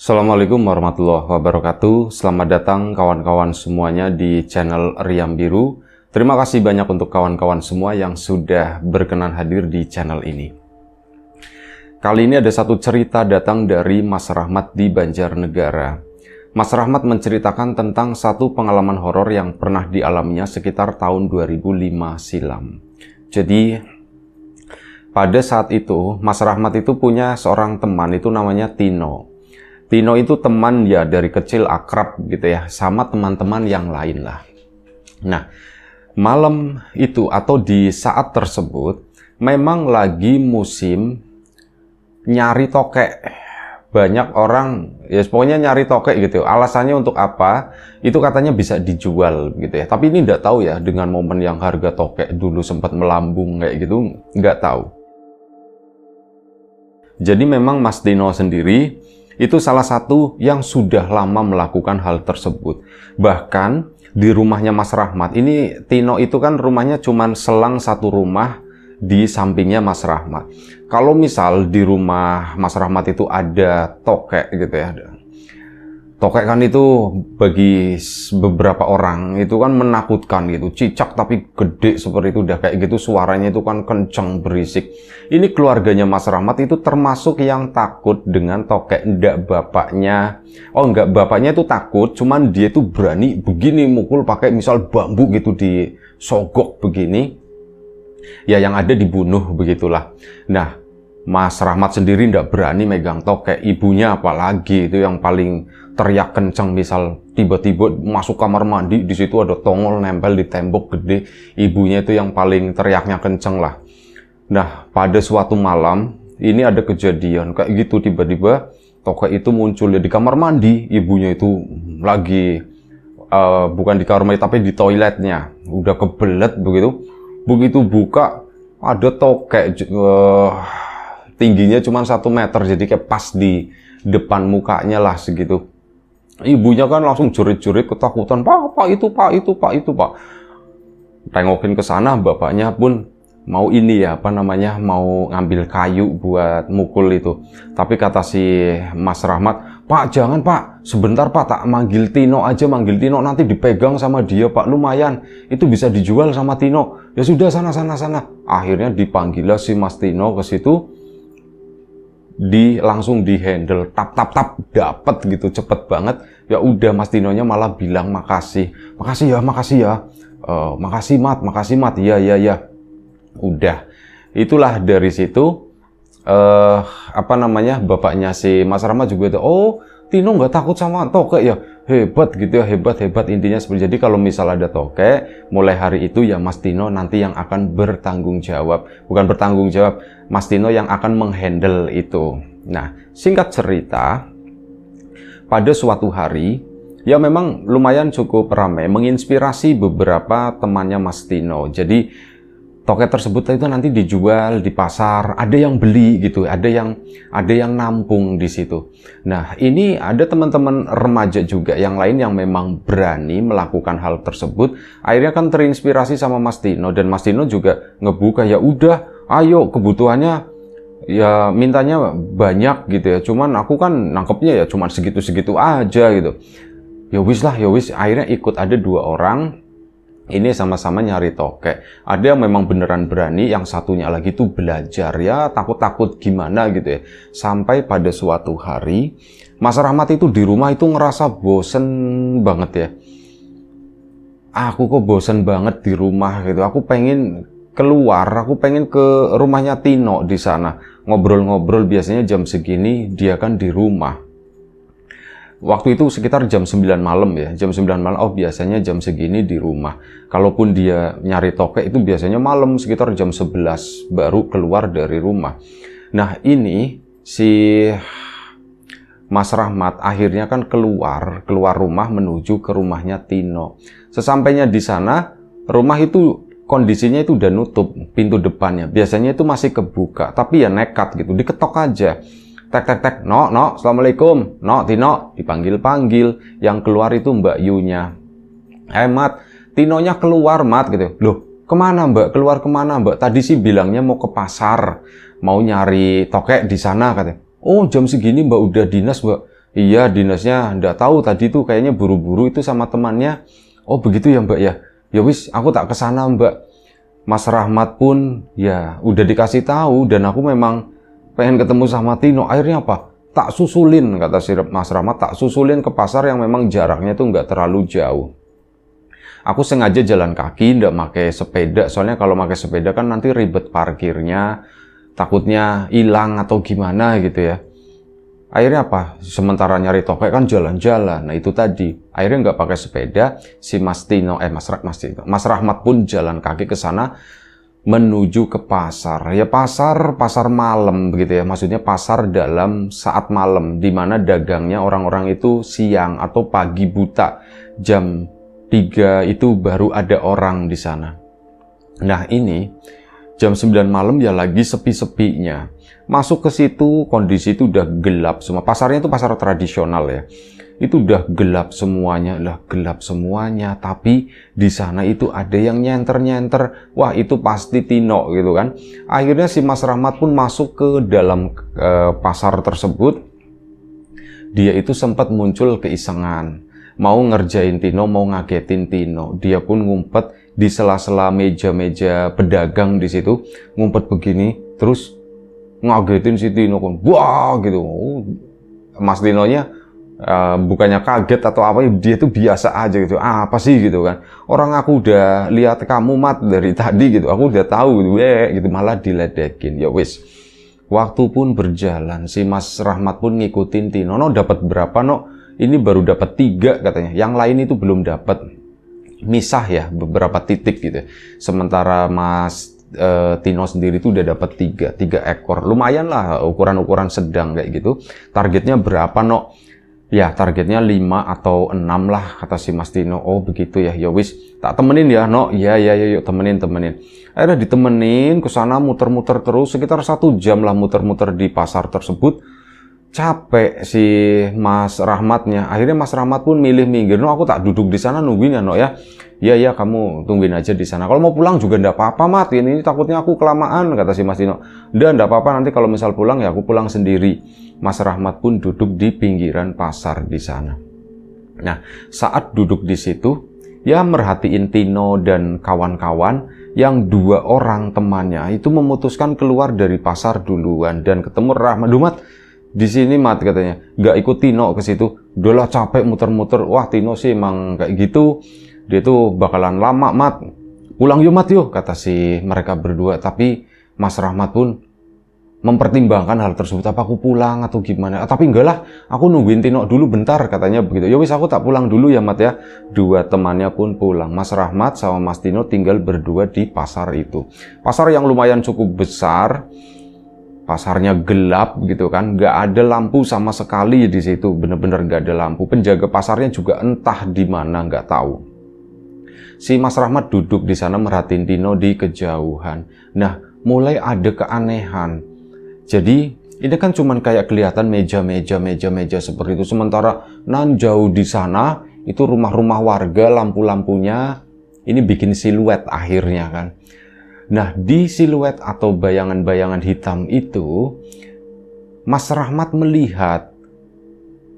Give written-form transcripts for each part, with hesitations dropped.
Assalamualaikum warahmatullahi wabarakatuh. Selamat datang kawan-kawan semuanya di channel Riam Biru. Terima kasih banyak untuk kawan-kawan semua yang sudah berkenan hadir di channel ini. Kali ini ada satu cerita datang dari Mas Rahmat di Banjarnegara. Mas Rahmat menceritakan tentang satu pengalaman horor yang pernah dialaminya sekitar tahun 2005 silam. Jadi, pada saat itu, Mas Rahmat itu punya seorang teman, itu namanya Tino. Tino itu teman ya dari kecil akrab gitu ya, sama teman-teman yang lain lah. Nah, malam itu atau di saat tersebut, memang lagi musim nyari tokek. Banyak orang, ya pokoknya nyari tokek gitu. Alasannya untuk apa? Itu katanya bisa dijual gitu ya. Tapi ini nggak tahu ya, dengan momen yang harga tokek dulu sempat melambung kayak gitu, nggak tahu. Jadi memang Mas Tino sendiri itu salah satu yang sudah lama melakukan hal tersebut. Bahkan di rumahnya Mas Rahmat, ini Tino itu kan rumahnya cuman selang satu rumah di sampingnya Mas Rahmat. Kalau misal di rumah Mas Rahmat itu ada tokek gitu ya, tokek kan itu bagi beberapa orang itu kan menakutkan gitu, cicak tapi gede seperti itu, udah kayak gitu suaranya itu kan kenceng berisik. Ini keluarganya Mas Rahmat itu termasuk yang takut dengan tokek. Enggak bapaknya, bapaknya itu takut, cuman dia itu berani begini mukul pakai misal bambu gitu, disogok begini, ya yang ada dibunuh begitulah. Nah, Mas Rahmat sendiri tidak berani megang tokek. Ibunya apalagi itu yang paling teriak kencang, misal tiba-tiba masuk kamar mandi, di situ ada tongol nempel di tembok gede. Ibunya itu yang paling teriaknya kencang lah. Nah, pada suatu malam ini ada kejadian kayak gitu, tiba-tiba tokek itu muncul ya di kamar mandi. Ibunya itu lagi bukan di kamar mandi tapi di toiletnya, udah kebelet begitu. Begitu buka ada tokek tingginya cuma 1 meter, jadi kayak pas di depan mukanya lah segitu. Ibunya kan langsung jerit-jerit ketakutan, Pak itu, Pak. Tengokin ke sana, bapaknya pun mau ini ya, mau ngambil kayu buat mukul itu. Tapi kata si Mas Rahmat, Pak jangan Pak, sebentar Pak, tak manggil Tino aja, nanti dipegang sama dia Pak, lumayan, itu bisa dijual sama Tino. Ya sudah, sana. Akhirnya dipanggil si Mas Tino ke situ. Langsung di handle, tap dapat gitu, cepet banget. Ya udah, Mas Tinonya malah bilang makasih ya, makasih mat, ya. Udah, itulah dari situ bapaknya si Mas Rahmat juga itu, oh Tino nggak takut sama tokek ya, hebat gitu ya, hebat intinya seperti. Jadi kalau misal ada tokek, mulai hari itu ya Mas Tino nanti yang akan bertanggung jawab, bukan bertanggung jawab, Mas Tino yang akan menghandle itu. Nah, singkat cerita, pada suatu hari ya memang lumayan cukup ramai, menginspirasi beberapa temannya Mas Tino. Jadi tokek tersebut itu nanti dijual di pasar, ada yang beli gitu, ada yang nampung di situ. Nah, ini ada teman-teman remaja juga yang lain yang memang berani melakukan hal tersebut. Akhirnya kan terinspirasi sama Mas Tino, dan Mas Tino juga ngebuka, ya udah, ayo kebutuhannya ya mintanya banyak gitu ya. Cuman aku kan nangkepnya ya cuman segitu-segitu aja gitu. Ya wis, akhirnya ikut, ada 2 orang. Ini sama-sama nyari tokek. Ada yang memang beneran berani, yang satunya lagi tuh belajar ya, takut-takut gimana gitu ya. Sampai pada suatu hari, Mas Rahmat itu di rumah itu ngerasa bosen banget ya. Aku kok bosen banget di rumah gitu. Aku pengen keluar, aku pengen ke rumahnya Tino di sana. Ngobrol-ngobrol, biasanya jam segini dia kan di rumah. Waktu itu sekitar jam 9 malam ya, jam 9 malam, oh biasanya jam segini di rumah. Kalaupun dia nyari tokek itu biasanya malam, sekitar jam 11 baru keluar dari rumah. Nah, ini si Mas Rahmat akhirnya kan keluar rumah menuju ke rumahnya Tino. Sesampainya di sana, rumah itu kondisinya itu udah nutup pintu depannya. Biasanya itu masih kebuka, tapi ya nekat gitu, diketok aja. Tek, no, assalamualaikum, no, Tino, dipanggil-panggil. Yang keluar itu Mbak Yunya. Mat, Tinonya keluar, Mat, gitu. Loh, kemana Mbak? Keluar kemana Mbak? Tadi sih bilangnya mau ke pasar, mau nyari tokek di sana, katanya. Oh, jam segini Mbak udah dinas, Mbak. Iya, dinasnya ndak tahu tadi tuh kayaknya buru-buru itu sama temannya. Oh begitu ya Mbak ya. Ya wis, aku tak kesana Mbak. Mas Rahmat pun ya udah dikasih tahu dan aku memang pengen ketemu sama Tino. Akhirnya apa? Tak susulin, kata si Mas Rahmat, tak susulin ke pasar yang memang jaraknya tuh nggak terlalu jauh. Aku sengaja jalan kaki, nggak pakai sepeda. Soalnya kalau pakai sepeda kan nanti ribet parkirnya, takutnya hilang atau gimana gitu ya. Akhirnya apa? Sementara nyari tokek kan jalan-jalan. Nah itu tadi. Akhirnya nggak pakai sepeda. Si Mas Tino, Mas Rahmat pun jalan kaki ke sana menuju ke pasar. Ya pasar malam begitu ya. Maksudnya pasar dalam saat malam, di mana dagangnya orang-orang itu siang atau pagi buta. Jam 3 itu baru ada orang di sana. Nah ini jam 9 malam ya lagi sepi-sepinya. Masuk ke situ, kondisi itu udah gelap semua. Pasarnya itu pasar tradisional ya. Itu udah gelap semuanya, tapi di sana itu ada yang nyenter-nyenter. Wah, itu pasti Tino gitu kan. Akhirnya si Mas Rahmat pun masuk ke dalam pasar tersebut. Dia itu sempat muncul keisengan. Mau ngerjain Tino, mau ngagetin Tino. Dia pun ngumpet di sela-sela meja-meja pedagang di situ. Ngumpet begini, terus ngagetin si Tino kan, wah gitu. Mas Tinonya bukannya kaget atau apa, dia tuh biasa aja gitu. Apa sih gitu kan? Orang aku udah lihat kamu Mat dari tadi gitu. Aku udah tahu gitu, gitu malah diledekin. Ya wis. Waktu pun berjalan, si Mas Rahmat pun ngikutin Tino. No dapat berapa no? Ini baru dapat 3 katanya. Yang lain itu belum dapat. Misah ya beberapa titik gitu. Sementara Mas Tino sendiri itu udah dapat 3 ekor. Lumayan lah ukuran-ukuran sedang kayak gitu. Targetnya berapa no? Ya targetnya 5 atau 6 lah kata si Mas Tino. Oh begitu ya. Ya wis, tak temenin ya no. Ya yuk temenin. Akhirnya ditemenin ke sana muter-muter terus sekitar 1 jam lah muter-muter di pasar tersebut. Capek si Mas Rahmatnya. Akhirnya Mas Rahmat pun milih minggir. No aku tak duduk di sana nungguin ya no ya. Iya, kamu tungguin aja di sana. Kalau mau pulang juga ndak apa-apa, Mat. Ini takutnya aku kelamaan, kata si Mas Tino. Ndak apa-apa, nanti kalau misal pulang ya aku pulang sendiri. Mas Rahmat pun duduk di pinggiran pasar di sana. Nah, saat duduk di situ, ya merhatiin Tino dan kawan-kawan yang 2 orang temannya itu memutuskan keluar dari pasar duluan dan ketemu Rahmat. Mat, di sini Mat katanya. Nggak ikut Tino ke situ. Udah lah capek muter-muter. Wah, Tino sih emang kayak gitu. Dia tuh bakalan lama Mat. Pulang yuk Mat yuk, kata si mereka berdua. Tapi Mas Rahmat pun mempertimbangkan hal tersebut. Apa aku pulang atau gimana? Tapi enggak lah, aku nungguin Tino dulu bentar katanya begitu. Ya wis aku tak pulang dulu ya Mat ya. 2 temannya pun pulang. Mas Rahmat sama Mas Tino tinggal berdua di pasar itu. Pasar yang lumayan cukup besar. Pasarnya gelap gitu kan, nggak ada lampu sama sekali di situ. Bener-bener nggak ada lampu. Penjaga pasarnya juga entah di mana, nggak tahu. Si Mas Rahmat duduk di sana merhatiin Tino di kejauhan. Nah, mulai ada keanehan. Jadi, ini kan cuman kayak kelihatan meja seperti itu. Sementara nan jauh di sana, itu rumah-rumah warga, lampu-lampunya, ini bikin siluet akhirnya kan. Nah, di siluet atau bayangan-bayangan hitam itu, Mas Rahmat melihat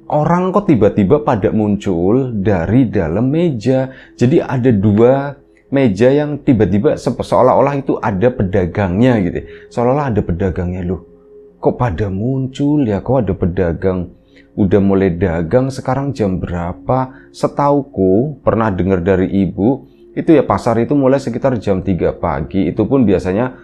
orang kok tiba-tiba pada muncul dari dalam meja. Jadi ada 2 meja yang tiba-tiba seolah-olah itu ada pedagangnya gitu. Seolah-olah ada pedagangnya loh. Kok pada muncul ya? Kok ada pedagang? Udah mulai dagang sekarang jam berapa? Setauku pernah dengar dari ibu, itu ya pasar itu mulai sekitar jam 3 pagi. Itu pun biasanya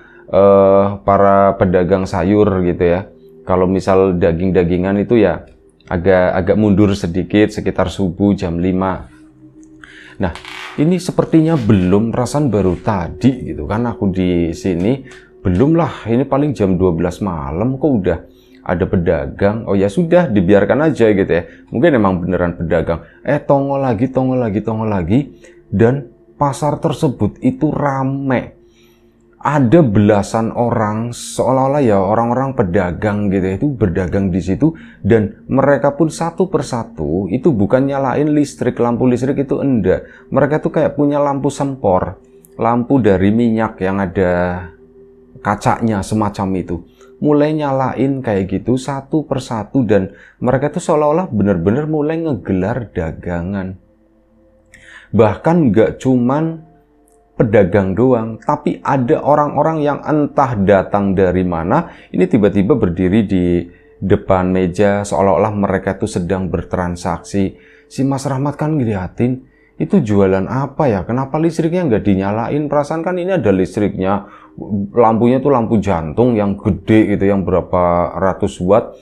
para pedagang sayur gitu ya. Kalau misal daging-dagingan itu ya agak mundur sedikit sekitar subuh jam 5. Nah, ini sepertinya belum, perasaan baru tadi gitu kan aku di sini. Belum lah, ini paling jam 12 malam kok udah ada pedagang. Oh ya sudah, dibiarkan aja gitu ya. Mungkin emang beneran pedagang. Tongol lagi. Dan pasar tersebut itu rame. Ada belasan orang, seolah-olah ya orang-orang pedagang gitu ya, itu berdagang di situ. Dan mereka pun satu persatu itu bukan nyalain listrik, lampu listrik itu enggak. Mereka tuh kayak punya lampu sempor, lampu dari minyak yang ada kacanya semacam itu. mulai nyalain kayak gitu satu persatu, dan mereka tuh seolah-olah bener-bener mulai ngegelar dagangan. Bahkan nggak cuman pedagang doang, tapi ada orang-orang yang entah datang dari mana, ini tiba-tiba berdiri di depan meja seolah-olah mereka tuh sedang bertransaksi. Si Mas Rahmat kan ngeliatin, itu jualan apa ya? Kenapa listriknya nggak dinyalain? Perasaan kan ini ada listriknya, lampunya tuh lampu jantung yang gede gitu, yang berapa ratus watt.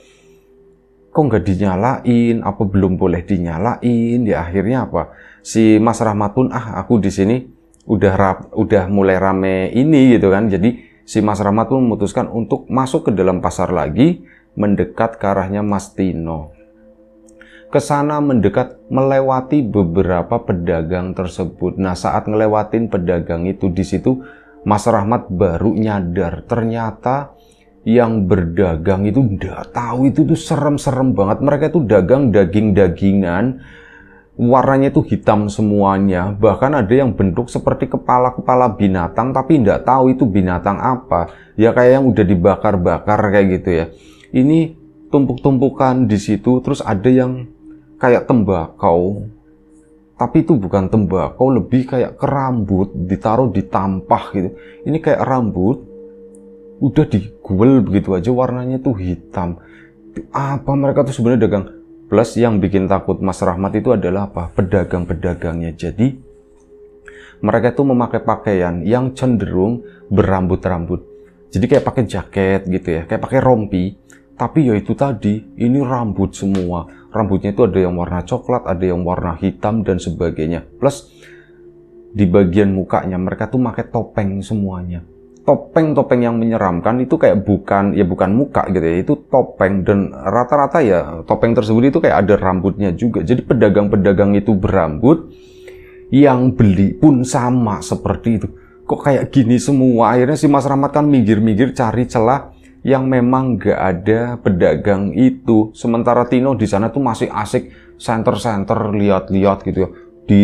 Kok nggak dinyalain? Apa belum boleh dinyalain? Ya akhirnya apa? Si Mas Rahmat pun, aku di sini udah mulai rame ini gitu kan. Jadi si Mas Rahmat pun memutuskan untuk masuk ke dalam pasar lagi, mendekat ke arahnya Mas Tino. Kesana mendekat, melewati beberapa pedagang tersebut. Nah, saat ngelewatin pedagang itu, di situ Mas Rahmat baru nyadar ternyata yang berdagang itu nggak tahu itu tuh serem-serem banget. Mereka tuh dagang daging-dagingan, warnanya tuh hitam semuanya. Bahkan ada yang bentuk seperti kepala-kepala binatang, tapi nggak tahu itu binatang apa. Ya kayak yang udah dibakar-bakar kayak gitu ya. Ini tumpuk-tumpukan di situ, terus ada yang kayak tembakau. Tapi itu bukan tembakau, lebih kayak ke rambut, ditaruh di tampah gitu. Ini kayak rambut, udah diguel begitu aja, warnanya tuh hitam. Apa mereka tuh sebenarnya dagang? Plus yang bikin takut Mas Rahmat itu adalah apa? Pedagang-pedagangnya. Jadi mereka tuh memakai pakaian yang cenderung berambut-rambut. Jadi kayak pakai jaket gitu ya, kayak pakai rompi. Tapi ya itu tadi, ini rambut semua. Rambutnya itu ada yang warna coklat, ada yang warna hitam dan sebagainya. Plus di bagian mukanya mereka tuh pakai topeng semuanya. Topeng-topeng yang menyeramkan itu kayak bukan muka gitu ya, itu topeng, dan rata-rata ya topeng tersebut itu kayak ada rambutnya juga. Jadi pedagang-pedagang itu berambut, yang beli pun sama seperti itu. Kok kayak gini semua? Akhirnya si Mas Rahmat kan minggir-minggir cari celah yang memang gak ada pedagang itu. Sementara Tino di sana tuh masih asik senter-senter, lihat-lihat gitu ya, di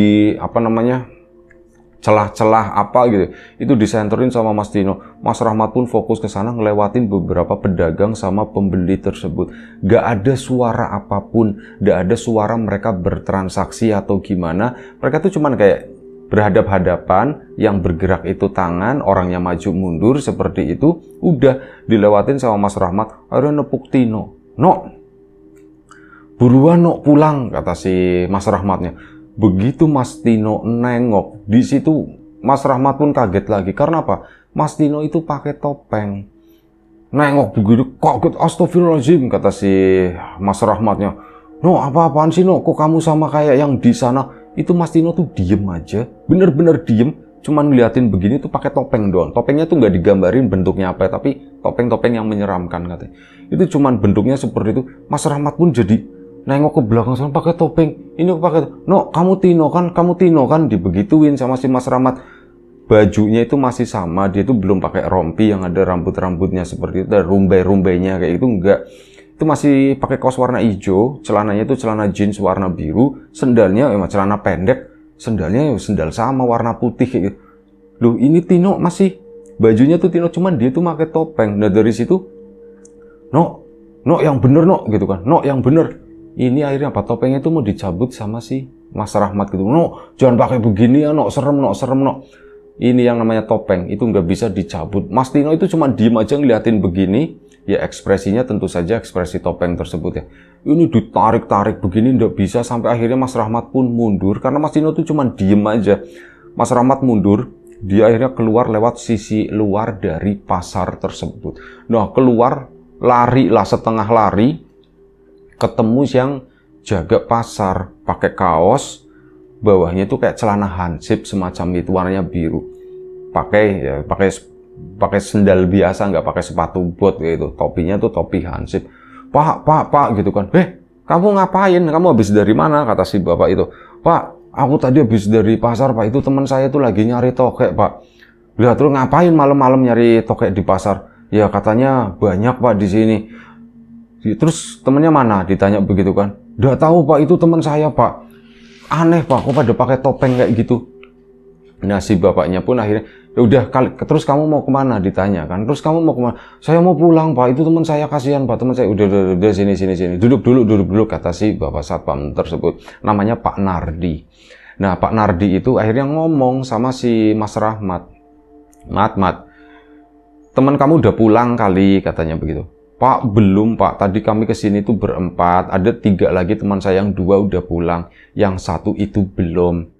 celah-celah apa gitu, itu disenterin sama Mas Tino. Mas Rahmat pun fokus ke sana ngelewatin beberapa pedagang sama pembeli tersebut. Gak ada suara apapun, gak ada suara mereka bertransaksi atau gimana. Mereka tuh cuman kayak berhadap-hadapan, yang bergerak itu tangan, orangnya maju mundur seperti itu. Udah dilewatin sama Mas Rahmat, akhirnya nepuk Tino. "No, buruan no, pulang," kata si Mas Rahmatnya. Begitu Mas Tino nengok, di situ Mas Rahmat pun kaget lagi. Karena apa? Mas Tino itu pakai topeng. Nengok begitu, kaget, astagfirullahaladzim, kata si Mas Rahmatnya. "No, apa-apaan sih no? Kok kamu sama kayak yang di sana?" Itu Mas Tino tuh diem aja, bener-bener diem, cuman ngeliatin begini tuh pakai topeng doang. Topengnya tuh nggak digambarin bentuknya apa, tapi topeng-topeng yang menyeramkan katanya. Itu cuman bentuknya seperti itu. Mas Rahmat pun jadi nengok ke belakang sana, pakai topeng. Ini pakai, "No, kamu Tino kan?" Dibegituin sama si Mas Rahmat. Bajunya itu masih sama, dia tuh belum pakai rompi yang ada rambut-rambutnya seperti itu, ada rumbai-rumbainya kayak itu, enggak. Itu masih pakai kaos warna hijau, celananya itu celana jeans warna biru, sendalnya celana pendek, sendalnya sendal sama warna putih kayak gitu. Loh, ini Tino masih bajunya tuh Tino, cuman dia tuh pakai topeng. Nah dari situ, "No, yang bener no," gitu kan, "No, yang bener." Ini akhirnya apa? Topengnya itu mau dicabut sama si Mas Rahmat gitu. "No, jangan pakai begini ya, no, serem no." Ini yang namanya topeng, itu nggak bisa dicabut. Mas Tino itu cuma diem aja ngeliatin begini. Ya ekspresinya tentu saja ekspresi topeng tersebut ya. Ini ditarik-tarik begini nggak bisa, sampai akhirnya Mas Rahmat pun mundur. Karena Mas Tino itu cuma diem aja. Mas Rahmat mundur, dia akhirnya keluar lewat sisi luar dari pasar tersebut. Nah keluar, lari lah, setengah lari, ketemu yang jaga pasar, pakai kaos, bawahnya itu kayak celana hansip semacam itu, warnanya biru. Pakai sendal biasa, nggak pakai sepatu bot gitu. Topinya tuh topi hansip. Pak gitu kan. Kamu ngapain? Kamu habis dari mana?" Kata si bapak itu. "Pak, aku tadi habis dari pasar, Pak. Itu teman saya tuh lagi nyari tokek, Pak." "Lihat, terus ngapain malam-malam nyari tokek di pasar?" "Ya katanya banyak, Pak, di sini." "Terus temennya mana?" Ditanya begitu kan. "Nggak tahu, Pak, itu teman saya, Pak. Aneh, Pak, kok pada pakai topeng kayak gitu." Nah si bapaknya pun akhirnya, Ya udah, terus kamu mau kemana, ditanya kan, terus kamu mau kemana, saya mau pulang Pak, itu teman saya, kasihan Pak, teman saya, udah sini, duduk dulu, kata si Bapak Satpam tersebut, namanya Pak Nardi. Nah, Pak Nardi itu akhirnya ngomong sama si Mas Rahmat, Mat, teman kamu udah pulang kali, katanya begitu. Pak, belum Pak, tadi kami kesini tuh berempat, ada 3 lagi teman saya, yang 2 udah pulang, yang 1 itu belum.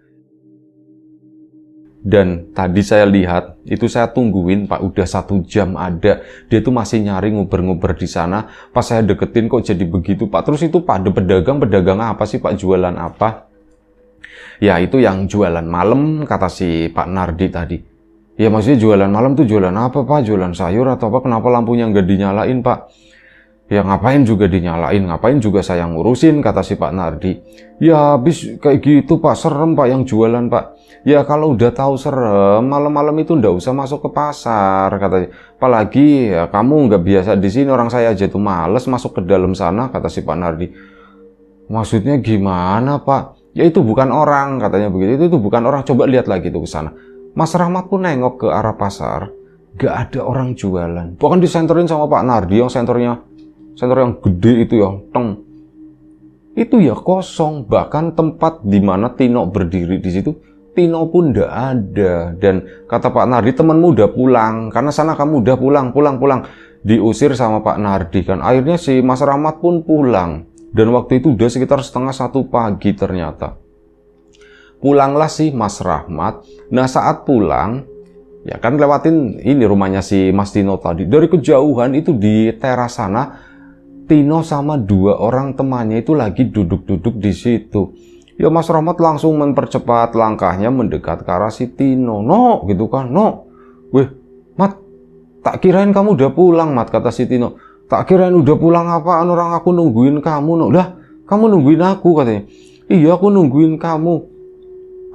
Dan tadi saya lihat, itu saya tungguin Pak, udah 1 jam ada. Dia tuh masih nyari nguber-nguber di sana. Pas saya deketin kok jadi begitu Pak. Terus itu Pak, ada pedagang apa sih Pak, jualan apa? Ya itu yang jualan malam, kata si Pak Nardi tadi. Ya maksudnya jualan malam tuh jualan apa Pak? Jualan sayur atau apa? Kenapa lampunya nggak dinyalain Pak? Ya ngapain juga dinyalain, ngapain juga saya ngurusin, kata si Pak Nardi. Ya habis kayak gitu Pak, serem Pak yang jualan Pak. Ya kalau udah tahu serem, malam-malam itu ndak usah masuk ke pasar, katanya. Apalagi ya kamu nggak biasa di sini, orang saya aja tuh males masuk ke dalam sana, kata si Pak Nardi. Maksudnya gimana Pak? Ya itu bukan orang, katanya begitu. Itu bukan orang, coba lihat lagi tuh ke sana. Mas Rahmat pun nengok ke arah pasar, nggak ada orang jualan. Bahkan disenterin sama Pak Nardi, yang senter yang gede itu ya, teng. Itu ya kosong, bahkan tempat di mana Tino berdiri di situ, Tino pun ndak ada. Dan kata Pak Nardi, temanmu udah pulang, karena sana kamu udah pulang. Diusir sama Pak Nardi kan. Akhirnya si Mas Rahmat pun pulang. Dan waktu itu udah sekitar 1:30 pagi ternyata. Pulanglah si Mas Rahmat. Nah saat pulang, ya kan lewatin ini rumahnya si Mas Tino tadi. Dari kejauhan itu di teras sana, Tino sama 2 orang temannya itu lagi duduk-duduk di situ. Ya Mas Rahmat langsung mempercepat langkahnya mendekat ke arah si Tino. No, gitu kan, no. Weh, Mat, tak kirain kamu udah pulang, Mat, kata si Tino. Tak kirain udah pulang apaan, orang aku nungguin kamu, no. Lah, kamu nungguin aku, katanya. Iya, aku nungguin kamu.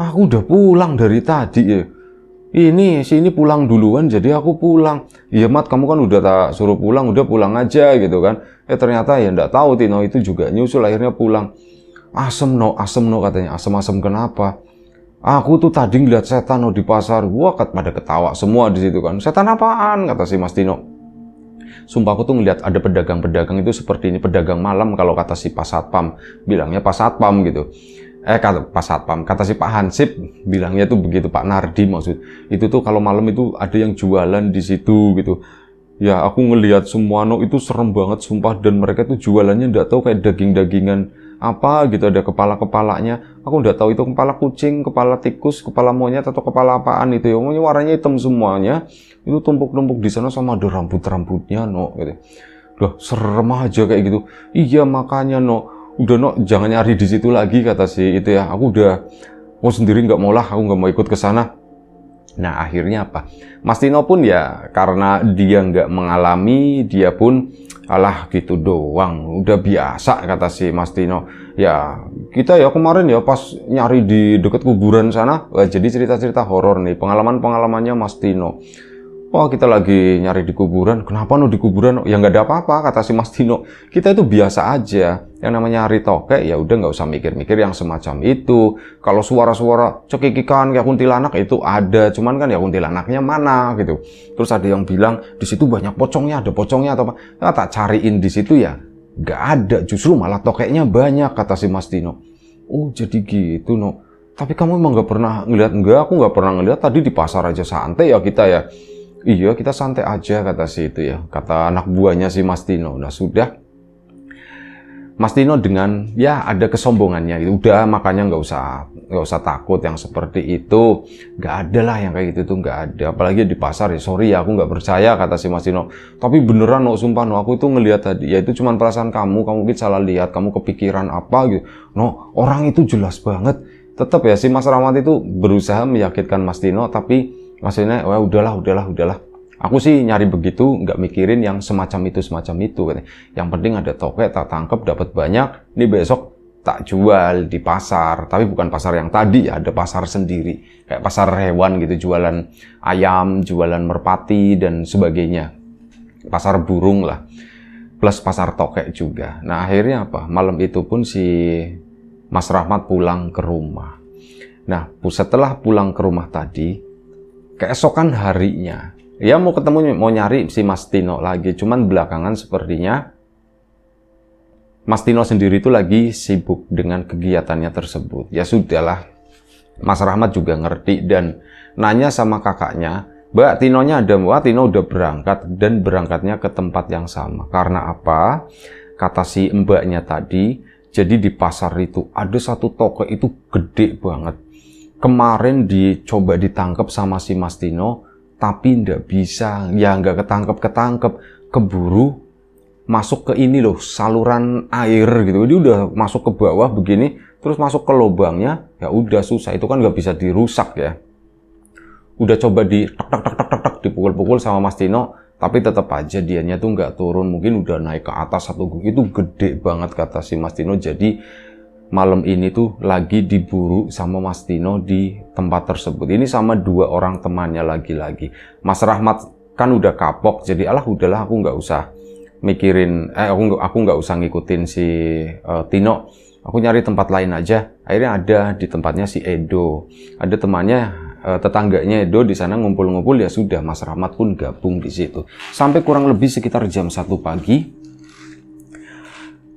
Aku udah pulang dari tadi ya. Ini sini pulang duluan, jadi aku pulang. Iya Mat, kamu kan udah tak suruh pulang, udah pulang aja gitu kan. Ternyata ya ndak tahu Tino itu juga nyusul, akhirnya pulang. Asem no, katanya. Asem kenapa? Aku tuh tadi ngeliat setan no di pasar. Wah, pada ketawa semua di situ kan. Setan apaan? Kata si Mas Tino. Sumpah aku tuh ngeliat ada pedagang-pedagang itu seperti ini, pedagang malam kalau kata si Pak Satpam. Bilangnya Pak Satpam gitu. Kata Pak Satpam, kata si Pak Hansip bilangnya tuh begitu, Pak Nardi maksud. Itu tuh kalau malam itu ada yang jualan di situ gitu. Ya aku ngelihat semua no itu serem banget sumpah, dan mereka tuh jualannya nggak tahu kayak daging-dagingan apa gitu, ada kepala-kepalanya. Aku nggak tahu itu kepala kucing, kepala tikus, kepala monyet atau kepala apaan itu ya. Pokoknya warnanya hitam semuanya. Itu tumpuk-tumpuk di sana sama ada rambut-rambutnya no gitu. Duh, serem aja kayak gitu. Iya makanya no, udah no jangan nyari di situ lagi, kata si itu ya. Aku sendiri nggak mau lah, aku nggak mau ikut ke sana. Nah akhirnya apa? Mas Tino pun ya karena dia nggak mengalami, dia pun alah gitu doang, udah biasa, kata si Mas Tino. Ya kita ya kemarin ya pas nyari di dekat kuburan sana, jadi cerita-cerita horor nih, pengalaman-pengalamannya Mas Tino. Wah kita lagi nyari di kuburan, kenapa no di kuburan? Ya nggak ada apa-apa, kata si Mas Tino. Kita itu biasa aja, yang namanya nyari tokek ya udah nggak usah mikir-mikir yang semacam itu. Kalau suara-suara cekikikan kayak kuntilanak itu ada, cuman kan ya kuntilanaknya mana gitu. Terus ada yang bilang di situ banyak pocongnya, ada pocongnya atau apa? Nah, tak cariin di situ ya nggak ada, justru malah tokeknya banyak, kata si Mas Tino. Oh jadi gitu no. Tapi kamu emang nggak pernah ngeliat? Enggak, aku nggak pernah ngeliat. Tadi di pasar aja santai ya kita ya. Iya kita santai aja, kata si itu ya, kata anak buahnya si Mas Tino. Nah sudah, Mas Tino dengan ya ada kesombongannya, udah makanya nggak usah takut yang seperti itu, nggak ada lah yang kayak gitu tuh, nggak ada. Apalagi di pasar ya, sorry ya aku nggak percaya, kata si Mas Tino. Tapi beneran no, sumpah no, aku itu ngelihat tadi, ya itu cuma perasaan kamu mungkin salah lihat, kamu kepikiran apa gitu. No, orang itu jelas banget. Tetap ya si Mas Rahmat itu berusaha meyakinkan Mas Tino, tapi maksudnya, wah udahlah. Aku sih nyari begitu, nggak mikirin yang semacam itu. Katanya. Yang penting ada tokek, tak tangkep, dapat banyak. Ini besok tak jual di pasar, tapi bukan pasar yang tadi ya, ada pasar sendiri, kayak pasar hewan gitu, jualan ayam, jualan merpati dan sebagainya. Pasar burung lah, plus pasar tokek juga. Nah akhirnya apa? Malam itu pun si Mas Rahmat pulang ke rumah. Nah setelah pulang ke rumah tadi, Keesokan harinya, ya mau ketemu, mau nyari si Mas Tino lagi, cuman belakangan sepertinya Mas Tino sendiri itu lagi sibuk dengan kegiatannya tersebut. Ya sudahlah, Mas Rahmat juga ngerti dan nanya sama kakaknya, Mbak, Tinonya ada? Wah, Tino udah berangkat dan berangkatnya ke tempat yang sama. Karena apa? Kata si mbaknya tadi, jadi di pasar itu ada satu toko itu gede banget. Kemarin dicoba ditangkap sama si Mas Tino, tapi nggak bisa, ya nggak ketangkep, keburu masuk ke ini loh, saluran air gitu. Dia udah masuk ke bawah begini, terus masuk ke lubangnya, ya udah susah, itu kan nggak bisa dirusak ya. Udah coba di tek dipukul-pukul sama Mas Tino, tapi tetap aja dianya tuh nggak turun, mungkin udah naik ke atas satu gunung, itu gede banget kata si Mas Tino. Jadi malam ini tuh lagi diburu sama Mas Tino di tempat tersebut. Ini sama 2 orang temannya lagi-lagi. Mas Rahmat kan udah kapok, jadi udahlah aku nggak usah mikirin, aku nggak usah ngikutin si Tino. Aku nyari tempat lain aja. Akhirnya ada di tempatnya si Edo. Ada temannya, tetangganya Edo di sana ngumpul-ngumpul, ya sudah Mas Rahmat pun gabung di situ. Sampai kurang lebih sekitar jam 1 pagi.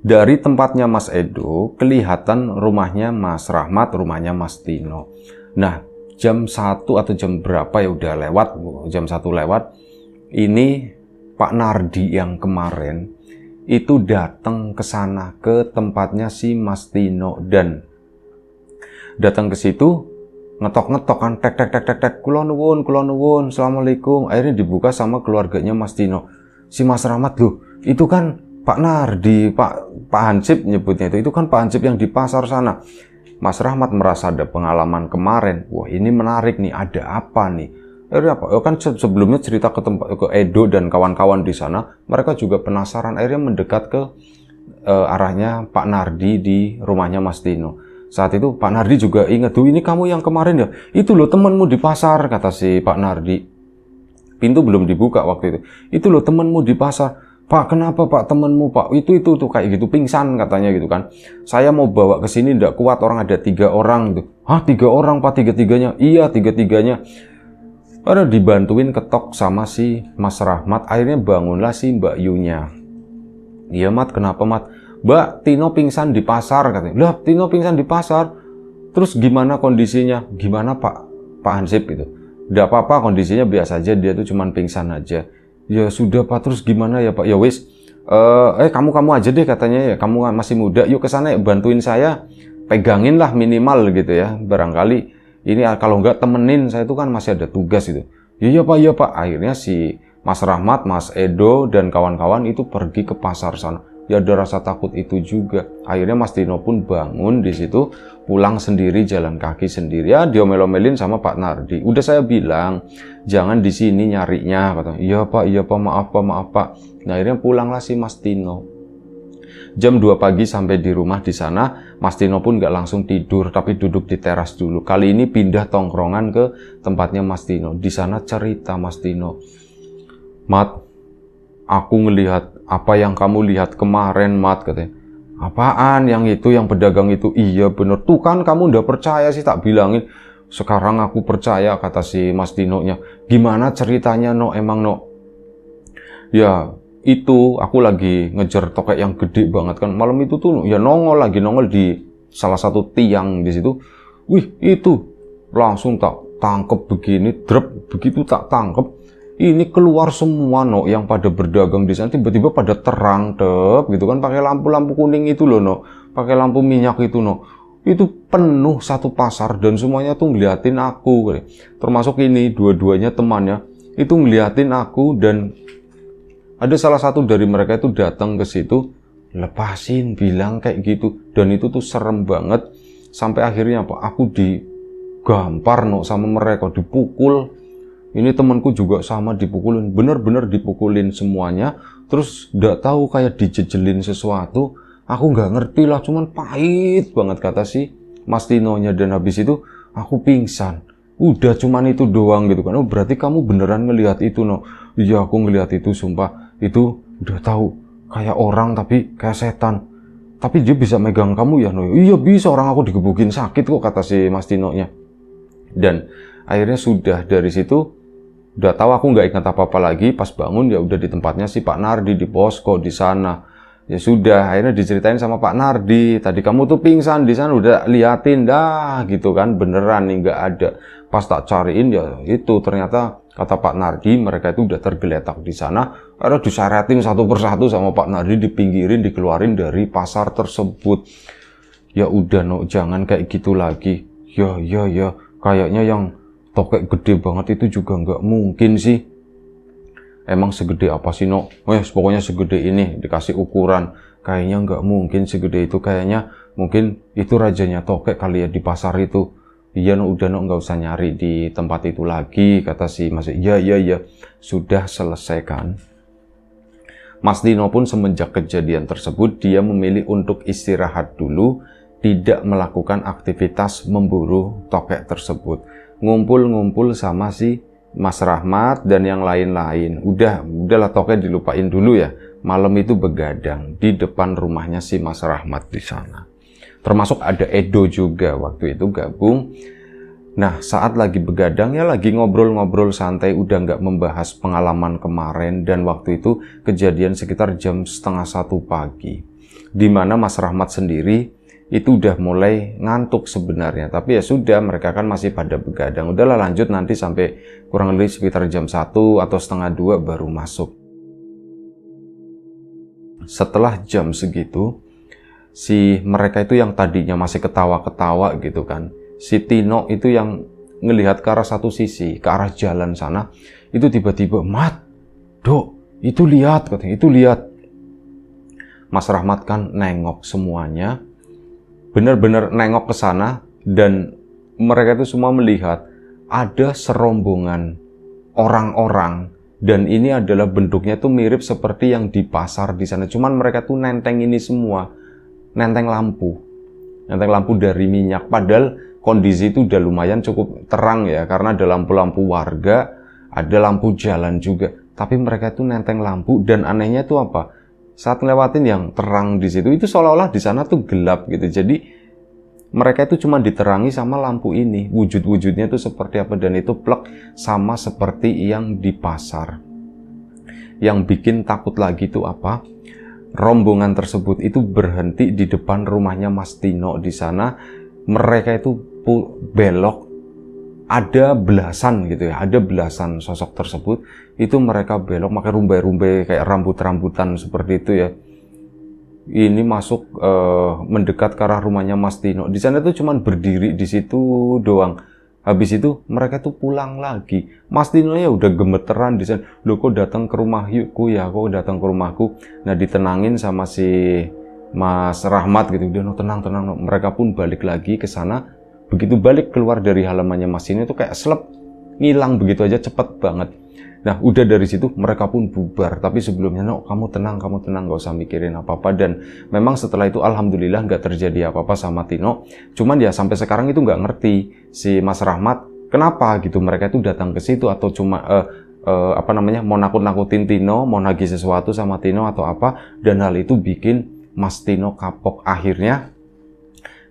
Dari tempatnya Mas Edo, kelihatan rumahnya Mas Rahmat, rumahnya Mas Tino. Nah, jam 1 atau jam berapa ya udah lewat, jam 1 lewat, ini Pak Nardi yang kemarin itu datang ke sana, ke tempatnya si Mas Tino. Dan datang ke situ, ngetok-ngetok kan, tek, kula nuwun, assalamualaikum. Akhirnya dibuka sama keluarganya Mas Tino. Si Mas Rahmat, loh, itu kan Pak Nardi, Pak Hansip nyebutnya itu kan Pak Hansip yang di pasar sana. Mas Rahmat merasa ada pengalaman kemarin. Wah, ini menarik nih, ada apa nih? Akhirnya apa? Kan sebelumnya cerita ke Edo dan kawan-kawan di sana, mereka juga penasaran. Akhirnya mendekat ke arahnya Pak Nardi di rumahnya Mas Tino. Saat itu Pak Nardi juga ingat, tuh ini kamu yang kemarin ya? Itu loh temanmu di pasar, kata si Pak Nardi. Pintu belum dibuka waktu itu. Itu loh temanmu di pasar. Pak, kenapa Pak temenmu Pak? Itu kayak gitu, pingsan katanya gitu kan. Saya mau bawa ke sini ndak kuat, orang ada 3 orang gitu. Hah, 3 orang Pak, 3-3-nya? Iya, 3-3-nya. Padahal dibantuin ketok sama si Mas Rahmat. Akhirnya bangunlah si Mbak Yunya. Iya Mat, kenapa Mat? Mbak, Tino pingsan di pasar katanya. Lah, Tino pingsan di pasar. Terus gimana kondisinya? Gimana Pak Hansip gitu? Ndak apa-apa, kondisinya biasa aja, dia tuh cuman pingsan aja. Ya sudah Pak, terus gimana ya Pak? Ya wis, kamu aja deh katanya ya, kamu masih muda, yuk ke sana ya, bantuin saya, pegangin lah minimal gitu ya, barangkali ini kalau nggak temenin saya tuh kan masih ada tugas itu. Iya Pak. Akhirnya si Mas Rahmat, Mas Edo dan kawan-kawan itu pergi ke pasar sana. Ya ada rasa takut itu juga. Akhirnya Mas Tino pun bangun di situ, pulang sendiri, jalan kaki sendiri. Ya diomel-omelin sama Pak Nardi. Udah saya bilang, jangan di sini nyarinya, kata. Iya Pak, maaf Pak. Nah, akhirnya pulanglah si Mas Tino. Jam 2 pagi sampai di rumah di sana, Mas Tino pun nggak langsung tidur, tapi duduk di teras dulu. Kali ini pindah tongkrongan ke tempatnya Mas Tino. Di sana cerita Mas Tino, Mat, aku ngelihat apa yang kamu lihat kemarin, Mat, katanya. Apaan yang itu, yang pedagang itu? Iya bener, tuh kan kamu udah percaya sih, tak bilangin. Sekarang aku percaya, kata si Mas Tino-nya. Gimana ceritanya, No? Emang, No? Ya, itu aku lagi ngejar tokek yang gede banget kan. Malam itu tuh ya nongol di salah satu tiang di situ. Wih, itu langsung tak tangkep begini, drop begitu tak tangkep. Ini keluar semua No yang pada berdagang di sana, tiba-tiba pada terang dep gitu kan, pakai lampu-lampu kuning itu loh No, pakai lampu minyak itu No. Itu penuh satu pasar dan semuanya tuh ngeliatin aku. Termasuk ini dua-duanya temannya itu ngeliatin aku, dan ada salah satu dari mereka itu datang ke situ, lepasin, bilang kayak gitu. Dan itu tuh serem banget. Sampai akhirnya apa? Aku digampar No sama mereka, dipukul. Ini temanku juga sama dipukulin, bener-bener dipukulin semuanya. Terus nggak tahu kayak dijejelin sesuatu. Aku nggak ngerti lah, cuman pahit banget kata si Mas Tino-nya. Dan habis itu aku pingsan. Udah cuman itu doang gitu kan. Oh berarti kamu beneran ngelihat itu No? Iya aku ngelihat itu, sumpah. Itu udah tahu kayak orang tapi kayak setan. Tapi dia bisa megang kamu ya No? Iya bisa, orang aku digebukin sakit kok, kata si Mas Tino-nya. Dan Akhirnya sudah dari situ udah tahu aku nggak ingat apa-apa lagi. Pas bangun ya udah di tempatnya si Pak Nardi di posko di sana. Ya sudah, akhirnya diceritain sama Pak Nardi, tadi kamu tuh pingsan di sana, udah liatin dah gitu kan, beneran nih nggak ada. Pas tak cariin ya itu ternyata kata Pak Nardi mereka itu udah tergeletak di sana. Akhirnya disyaretin satu persatu sama Pak Nardi, dipinggirin, dikeluarin dari pasar tersebut. Ya udah no, jangan kayak gitu lagi. Ya kayaknya yang tokek gede banget itu juga nggak mungkin sih. Emang segede apa sih no? Pokoknya segede ini, dikasih ukuran. Kayaknya nggak mungkin segede itu. Kayaknya mungkin itu rajanya tokek kali ya di pasar itu. Iya no, udah no, nggak usah nyari di tempat itu lagi, kata si Mas. Iya. Sudah selesai kan? Mas Tino pun semenjak kejadian tersebut, dia memilih untuk istirahat dulu, tidak melakukan aktivitas memburu tokek tersebut. Ngumpul-ngumpul sama si Mas Rahmat dan yang lain-lain. Udahlah tokek dilupain dulu ya. Malam itu begadang di depan rumahnya si Mas Rahmat di sana. Termasuk ada Edo juga waktu itu gabung. Nah, saat lagi begadang ya lagi ngobrol-ngobrol santai, udah nggak membahas pengalaman kemarin, dan waktu itu kejadian sekitar jam 12:30 pagi. Dimana Mas Rahmat sendiri itu udah mulai ngantuk sebenarnya, tapi ya sudah, mereka kan masih pada begadang. Udahlah lanjut, nanti sampai kurang lebih sekitar jam 1 atau setengah 2 baru masuk. Setelah jam segitu, si mereka itu yang tadinya masih ketawa-ketawa gitu kan, si Tino itu yang ngelihat ke arah satu sisi, ke arah jalan sana, itu tiba-tiba, "Mat, Dok, itu lihat," katanya, "itu lihat." Mas Rahmat kan nengok semuanya, benar-benar nengok ke sana, dan mereka itu semua melihat ada serombongan orang-orang, dan ini adalah bentuknya tuh mirip seperti yang di pasar di sana. Cuman mereka tuh nenteng ini semua, nenteng lampu dari minyak. Padahal kondisi itu udah lumayan cukup terang ya, karena ada lampu-lampu warga, ada lampu jalan juga. Tapi mereka tuh nenteng lampu, dan anehnya tuh apa? Saat ngelewatin yang terang di situ, itu seolah-olah di sana tuh gelap gitu. Jadi mereka itu cuma diterangi sama lampu ini. Wujud-wujudnya tuh seperti apa, dan itu plek sama seperti yang di pasar. Yang bikin takut lagi tuh apa? Rombongan tersebut itu berhenti di depan rumahnya Mas Tino di sana. Mereka itu belok. Ada belasan gitu ya, ada belasan sosok tersebut, itu mereka belok pakai rumbai-rumbai kayak rambut-rambutan seperti itu ya. Ini masuk mendekat ke arah rumahnya Mas Tino. Di sana tuh cuman berdiri di situ doang. Habis itu mereka tuh pulang lagi. Mas Tino ya udah gemeteran di sana. "Loh, kok datang ke rumahku ya? Kok datang ke rumahku?" Nah, ditenangin sama si Mas Rahmat gitu. "Udah no, tenang no." Mereka pun balik lagi ke sana. Begitu balik keluar dari halamannya Mas Tino itu kayak selep, ngilang begitu aja, cepet banget. Nah, udah dari situ mereka pun bubar. Tapi sebelumnya, "No, kamu tenang, gak usah mikirin apa-apa." Dan memang setelah itu alhamdulillah gak terjadi apa-apa sama Tino. Cuman ya sampai sekarang itu gak ngerti si Mas Rahmat kenapa gitu mereka itu datang ke situ, atau cuma mau nakut-nakutin Tino, mau nagih sesuatu sama Tino atau apa. Dan hal itu bikin Mas Tino kapok. Akhirnya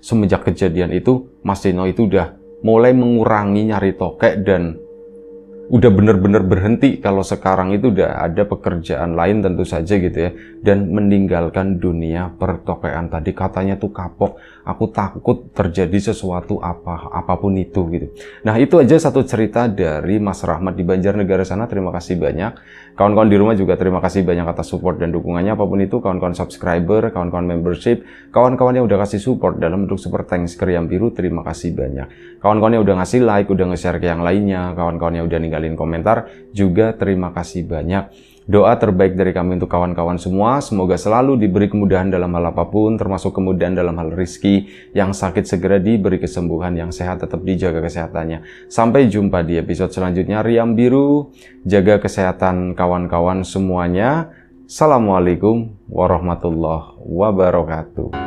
semenjak kejadian itu, Mas Tino itu udah mulai mengurangi nyari tokek, dan udah bener-bener berhenti kalau sekarang itu udah ada pekerjaan lain tentu saja gitu ya, dan meninggalkan dunia pertokean tadi. Katanya tuh kapok, aku takut terjadi sesuatu apapun itu gitu. Nah, itu aja satu cerita dari Mas Rahmat di Banjarnegara sana. Terima kasih banyak. Kawan-kawan di rumah juga terima kasih banyak atas support dan dukungannya, apapun itu, kawan-kawan subscriber, kawan-kawan membership, kawan-kawan yang udah kasih support dalam bentuk super thanks ke Riam Biru, terima kasih banyak. Kawan-kawan yang udah ngasih like, udah nge-share ke yang lainnya, kawan-kawan yang udah ninggalin komentar, juga terima kasih banyak. Doa terbaik dari kami untuk kawan-kawan semua, semoga selalu diberi kemudahan dalam hal apapun, termasuk kemudahan dalam hal rizki, yang sakit segera diberi kesembuhan, yang sehat tetap dijaga kesehatannya. Sampai jumpa di episode selanjutnya Riam Biru, jaga kesehatan kawan-kawan semuanya. Assalamualaikum warahmatullahi wabarakatuh.